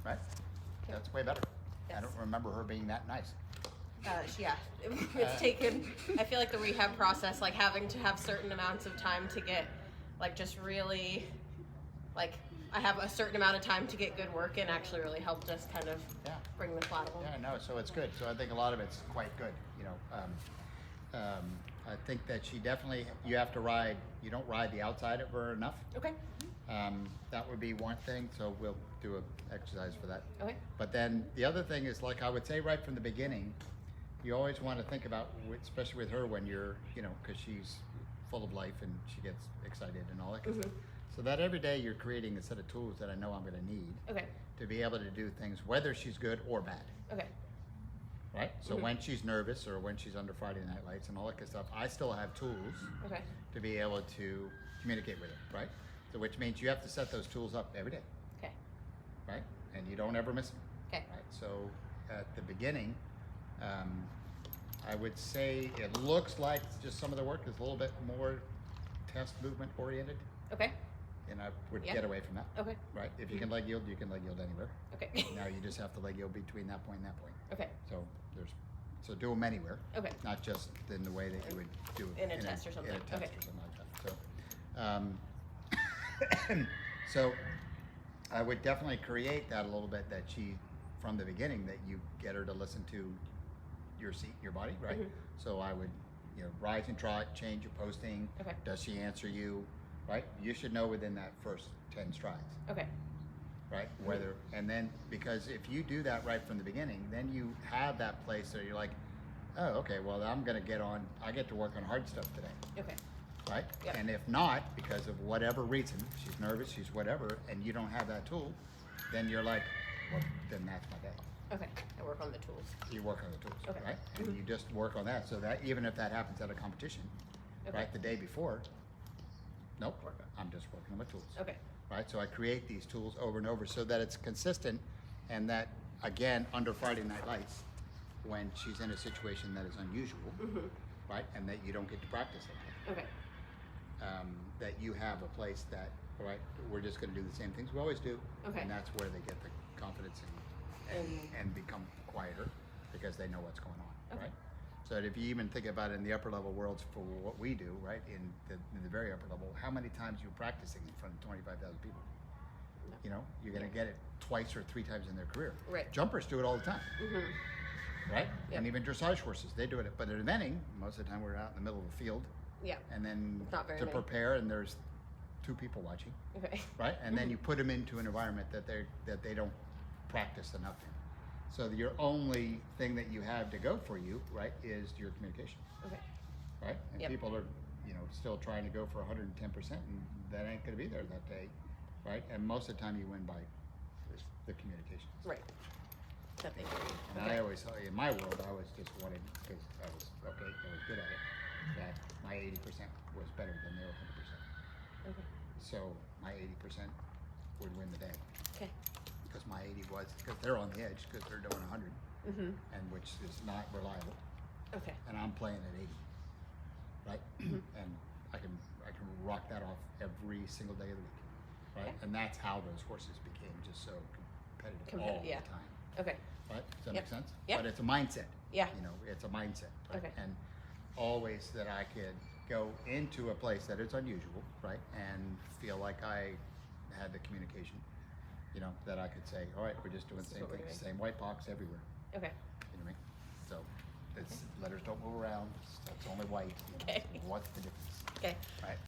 right? Okay. That's way better. Yes. I don't remember her being that nice. Yeah, it's taken, I feel like the rehab process, like having to have certain amounts of time to get, like just really, like I have a certain amount of time to get good work in actually really helped us kind of bring the flat along. Yeah, no, so it's good. So I think a lot of it's quite good, you know. I think that she definitely, you have to ride, you don't ride the outside of her enough. Okay. That would be one thing, so we'll do an exercise for that. Okay. But then the other thing is, like I would say right from the beginning, you always want to think about, especially with her when you're, you know, because she's full of life and she gets excited and all that kind of stuff. So that every day you're creating a set of tools that I know I'm going to need to be able to do things, whether she's good or bad. Okay. Right? So when she's nervous or when she's under Friday Night Lights and all that kind of stuff, I still have tools to be able to communicate with her, right? So which means you have to set those tools up every day. Okay. Right? And you don't ever miss them. Okay. Right? So at the beginning, I would say it looks like just some of the work is a little bit more test movement oriented. Okay. And I would get away from that. Okay. Right? If you can leg yield, you can leg yield anywhere. Okay. Now you just have to leg yield between that point and that point. Okay. So do them anywhere. Okay. Not just in the way that you would do it in a test or something. In a test Okay. or something like that. So, so I would definitely create that a little bit, that she, from the beginning, that you get her to listen to your seat, your body, right? So I would, you know, rise and trot, change your posting. Okay. Does she answer you, right? You should know within that first 10 strides. Okay. Right? Whether, and then, because if you do that right from the beginning, then you have that place where you're like, oh, okay, well, I'm going to I get to work on hard stuff today. Okay. Right? Yep. And if not, because of whatever reason, she's nervous, she's whatever, and you don't have that tool, then you're like, well, then that's my day. Okay. I work on the tools. You work on the tools, Okay. right? And you just work on that, so that even if that happens at a competition, right, the day before, nope, I'm just working on my tools. Okay. Right, so I create these tools over and over so that it's consistent, and that, again, under Friday Night Lights, when she's in a situation that is unusual, right, and that you don't get to practice it, Okay. that you have a place that, right, we're just going to do the same things we always do, and that's where they get the confidence and become quieter because they know what's going on, right? So if you even think about it in the upper level worlds for what we do, right, in the very upper level, how many times you're practicing in front of 25,000 people? No. You know, you're going to get it twice or three times in their career. Right. Jumpers do it all the time, right? Yep. And even dressage horses, they do it. But at eventing, most of the time we're out in the middle of a field. Yeah. And then Not very to many. prepare, and there's 2 people watching, Okay. right? And then you put them into an environment that they don't practice enough in. So your only thing that you have to go for you, right, is your communication, Okay. right? And Yep. people are, you know, still trying to go for 110%, and that ain't going to be there that day, right? And most of the time you win by the communications. Right. That they hear you. And I always, in my world, I was just wanted, because I was okay, I was good at it, that my 80% was better than their 100%. Okay. So my 80% would win the day. Okay. Because my 80 was, because they're on the edge, because they're doing 100, and which is not reliable, Okay. and I'm playing at 80, right? And I can rock that off every single day of the week, right? Okay. And that's how those horses became just so competitive all yeah. the time, Okay. right? Does that make sense? Yep. But it's a mindset. Yeah. You know, it's a mindset, right? Okay. And always that I could go into a place that is unusual, right? And feel like I had the communication, you know, that I could say, all right, we're just doing the same thing, same white box everywhere. Okay. You know what I mean? So it's letters don't move around. It's only white. You know, Okay. What's the difference? Okay. Right.